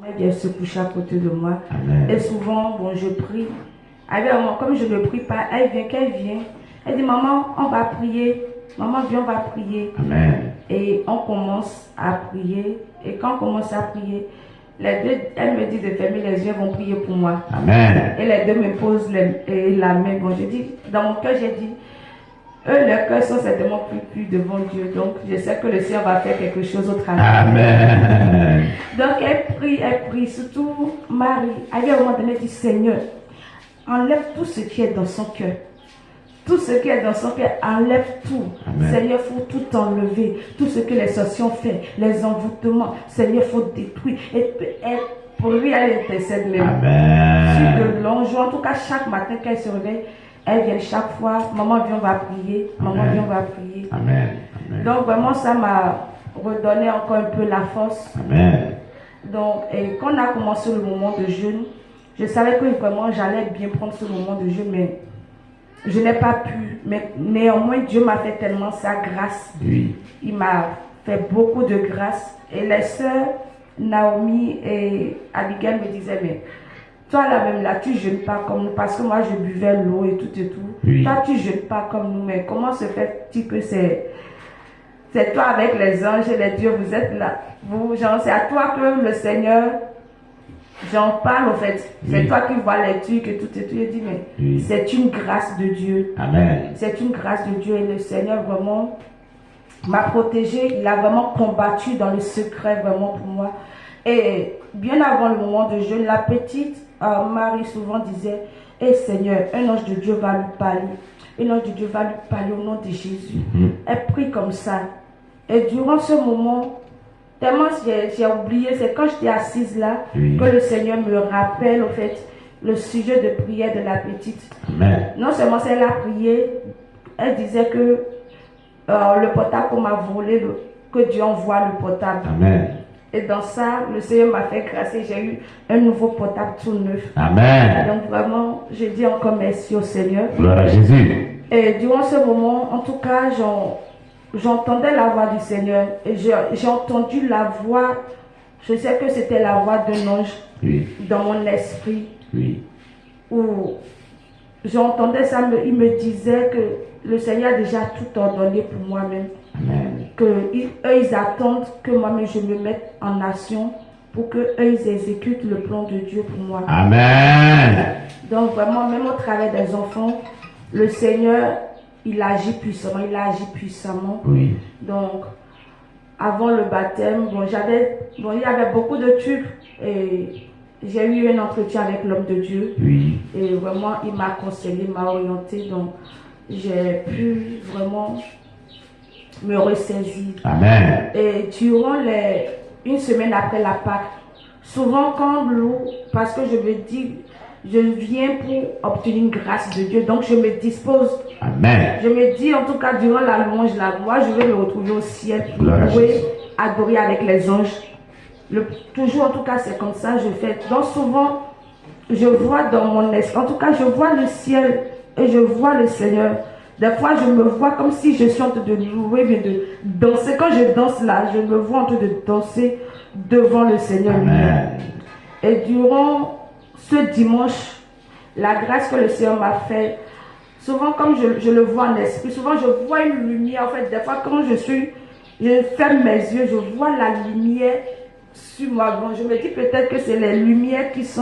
Elle vient se coucher à côté de moi. Amen. Et souvent, bon, je prie. Alors, comme je ne prie pas, elle vient. Elle dit, maman, on va prier. Maman, viens, on va prier. Amen. Et on commence à prier. Et quand on commence à prier, les deux, elle me dit de fermer les yeux, vont prier pour moi. Amen. Et les deux me posent la main. Bon, je dis, dans mon cœur, j'ai dit, eux, leurs cœurs sont certainement plus devant Dieu. Donc, je sais que le Seigneur va faire quelque chose au travers. Amen. Donc, elle prie, surtout Marie. Elle, à un moment donné, dit, Seigneur, enlève tout ce qui est dans son cœur. Tout ce qui est dans son cœur, enlève tout. Amen. Seigneur, il faut tout enlever. Tout ce que les sorciers ont fait, les envoûtements, Seigneur, il faut détruire. Et pour lui, elle intercède même. Amen. Sur de longs jours, en tout cas, chaque matin qu'elle se réveille, elle vient chaque fois. Maman, viens, on va prier. Maman, Amen. viens, on va prier. Amen. Amen. Donc, vraiment, ça m'a redonné encore un peu la force. Amen. Donc, et quand on a commencé le moment de jeûne, je savais que vraiment j'allais bien prendre ce moment de jeûne, mais je n'ai pas pu. Mais néanmoins, Dieu m'a fait tellement sa grâce. Oui. Il m'a fait beaucoup de grâce. Et les sœurs, Naomi et Abigail me disaient, mais toi là-même, là, tu jeûnes pas comme nous, parce que moi, je buvais l'eau et tout et tout. Oui. Toi, tu jeûnes pas comme nous, mais comment se fait-il que c'est toi avec les anges et les dieux, vous êtes là. Vous, genre, c'est à toi que le Seigneur, j'en parle au fait. C'est Oui. toi qui vois les trucs et tout et tout. Il dit, mais Oui. c'est une grâce de Dieu. Amen. C'est une grâce de Dieu et le Seigneur vraiment m'a protégé. Il a vraiment combattu dans le secret vraiment pour moi. Et bien avant le moment de jeûne, la petite Marie souvent disait, eh Seigneur, un ange de Dieu va lui parler. Un ange de Dieu va lui parler au nom de Jésus. Elle prie comme ça. Et durant ce moment, tellement j'ai oublié, c'est quand j'étais assise là, Oui. que le Seigneur me rappelle au fait le sujet de prière de la petite. Amen. Non seulement elle a prié, elle disait que le portable qu'on m'a volé, que Dieu envoie le portable. Amen. Et dans ça, le Seigneur m'a fait grâce et j'ai eu un nouveau portable tout neuf. Amen. Donc vraiment, je dis encore merci au Seigneur. Gloire à Jésus. Et durant ce moment, en tout cas, j'entendais la voix du Seigneur. Et j'ai entendu la voix, je sais que c'était la voix d'un ange Oui. dans mon esprit. Oui. Où j'entendais ça, il me disait que le Seigneur a déjà tout ordonné pour moi-même. Amen. Qu'eux, ils attendent que moi-même je me mette en action pour qu'eux, ils exécutent le plan de Dieu pour moi. Amen. Donc vraiment, même au travers des enfants, le Seigneur, il agit puissamment, Oui. Donc, avant le baptême, il y avait beaucoup de trucs et j'ai eu un entretien avec l'homme de Dieu. Oui. Et vraiment, il m'a conseillé, il m'a orienté. Donc, j'ai pu vraiment me ressaisir. Amen. Et durant une semaine après la Pâque, souvent quand parce que je me dis, je viens pour obtenir une grâce de Dieu, donc je me dispose. Amen. Je me dis, en tout cas, durant la louange, moi, je vais me retrouver au ciel pour Gloire à louer, Jésus. adorer avec les anges. Toujours, en tout cas, c'est comme ça, je fais. Donc souvent, je vois dans mon esprit, en tout cas, je vois le ciel et je vois le Seigneur. Des fois, je me vois comme si je suis en train de louer, mais de danser. Quand je danse là, je me vois en train de danser devant le Seigneur lui-même. Et durant ce dimanche, la grâce que le Seigneur m'a fait, souvent comme je le vois en esprit, souvent je vois une lumière. En fait, des fois quand je ferme mes yeux, je vois la lumière sur moi. Bon, je me dis peut-être que c'est les lumières qui sont